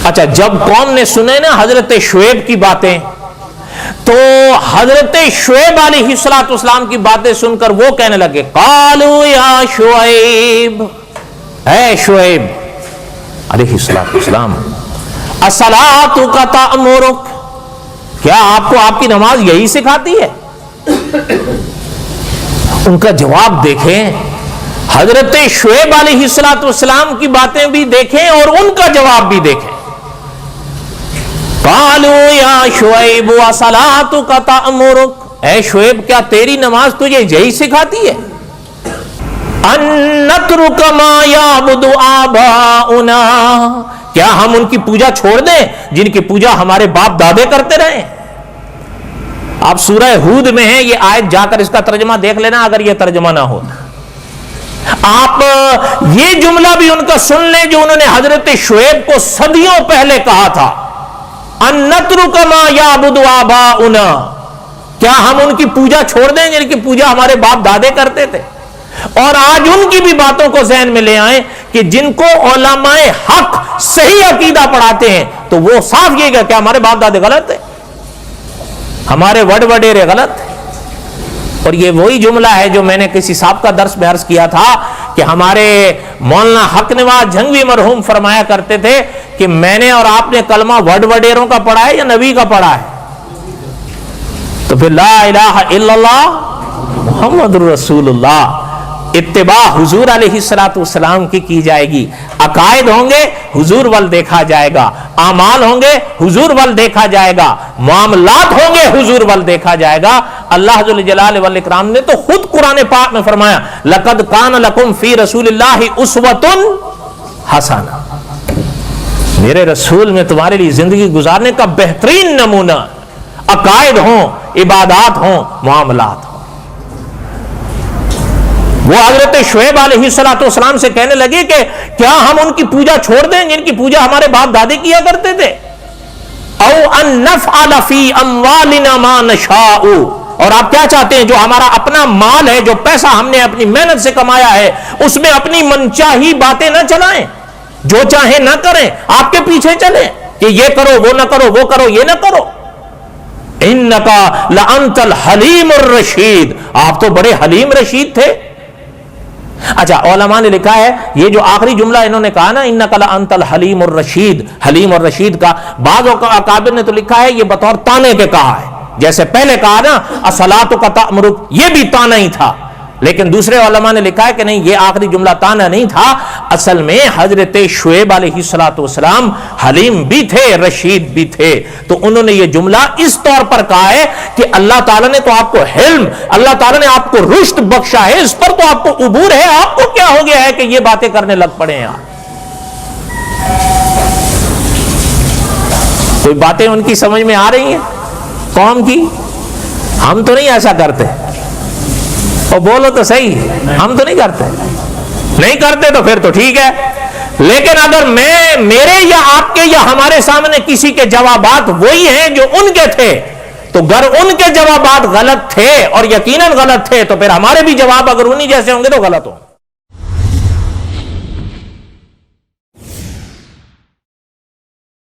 اچھا، جب قوم نے سنے نا حضرت شعیب کی باتیں، تو حضرت شعیب علیہ السلام کی باتیں سن کر وہ کہنے لگے، قالوا یا شعیب، اے شعیب علیہ السلام، الصلاۃ تأمرک، کیا آپ کو آپ کی نماز یہی سکھاتی ہے؟ ان کا جواب دیکھیں، حضرت شعیب علیہ السلام کی باتیں بھی دیکھیں اور ان کا جواب بھی دیکھیں۔ قالوا یا شعیب الصلاۃ تأمرک، اے شعیب کیا تیری نماز تجھے یہی سکھاتی ہے؟ ان نترک ما یعبد آباؤنا، کیا ہم ان کی پوجا چھوڑ دیں جن کی پوجا ہمارے باپ دادے کرتے رہے؟ آپ سورہ ہود میں ہیں، یہ آیت جا کر اس کا ترجمہ دیکھ لینا اگر یہ ترجمہ نہ ہو۔ آپ یہ جملہ بھی ان کا سن لیں جو انہوں نے حضرت شعیب کو صدیوں پہلے کہا تھا، ان نترک ما یعبد آباؤنا، کیا ہم ان کی پوجا چھوڑ دیں جن کی پوجا ہمارے باپ دادے کرتے تھے؟ اور آج ان کی بھی باتوں کو ذہن میں لے آئیں کہ جن کو علماء حق صحیح عقیدہ پڑھاتے ہیں تو وہ صاف یہ کہ کیا ہمارے باپ دادے غلط ہیں، ہمارے وڈ وڈیرے غلط ہیں؟ اور یہ وہی جملہ ہے جو میں نے کسی سابقہ درس میں عرض کیا تھا کہ ہمارے مولانا حق نواز جھنگوی مرحوم فرمایا کرتے تھے کہ میں نے اور آپ نے کلمہ وڈ وڈیروں کا پڑھا ہے یا نبی کا پڑھا ہے؟ تو پھر لا الہ الا اللہ محمد رسول اللہ، اتباع حضور علیہ السلام کی جائے گی، عقائد ہوں گے حضور ول دیکھا جائے گا، اعمال ہوں گے حضور ول دیکھا جائے گا، معاملات ہوں گے حضور ول دیکھا جائے گا۔ اللہ ذو الجلال والاکرام نے تو خود قرآن پاک میں فرمایا، لقد کان لکم فی رسول اللہ اسوۃ حسنہ، میرے رسول میں تمہارے لیے زندگی گزارنے کا بہترین نمونہ، عقائد ہوں، عبادات ہوں، معاملات ہوں۔ وہ حضرت شعیب علیہ السلام سے کہنے لگے کہ کیا ہم ان کی پوجا چھوڑ دیں جن کی پوجا ہمارے باپ دادے کیا کرتے تھے؟ او ان نفعل فی اموالنا ما نشاء، اور آپ کیا چاہتے ہیں جو ہمارا اپنا مال ہے، جو پیسہ ہم نے اپنی محنت سے کمایا ہے، اس میں اپنی منچاہی باتیں نہ چلائیں، جو چاہیں نہ کریں، آپ کے پیچھے چلیں کہ یہ کرو وہ نہ کرو، وہ کرو یہ نہ کرو۔ انکا لانت الحلیم الرشید، آپ تو بڑے حلیم رشید تھے۔ اچھا، علماء نے لکھا ہے یہ جو آخری جملہ انہوں نے کہا نا، انک لانت الحلیم الرشید، حلیم اور رشید کا، بعض اکابر نے تو لکھا ہے یہ بطور تانے کے کہا ہے، جیسے پہلے کہا نا الصلاۃ تأمرک، یہ بھی تانا ہی تھا، لیکن دوسرے علماء نے لکھا ہے کہ نہیں، یہ آخری جملہ تانا نہیں تھا، اصل میں حضرت شعیب علیہ السلام حلیم بھی تھے، رشید بھی تھے، تو انہوں نے یہ جملہ اس طور پر کہا ہے کہ اللہ تعالیٰ نے تو آپ کو حلم، اللہ تعالیٰ نے آپ کو رشد بخشا ہے، اس پر تو آپ کو عبور ہے، آپ کو کیا ہو گیا ہے کہ یہ باتیں کرنے لگ پڑے ہیں آپ؟ کوئی باتیں ان کی سمجھ میں آ رہی ہیں قوم کی؟ ہم تو نہیں ایسا کرتے، اور بولو تو صحیح، ہم تو نہیں کرتے تو پھر تو ٹھیک ہے، لیکن اگر میرے یا آپ کے یا ہمارے سامنے کسی کے جوابات وہی ہیں جو ان کے تھے، تو اگر ان کے جوابات غلط تھے اور یقیناً غلط تھے تو پھر ہمارے بھی جواب اگر انہی جیسے ہوں گے تو غلط ہوں۔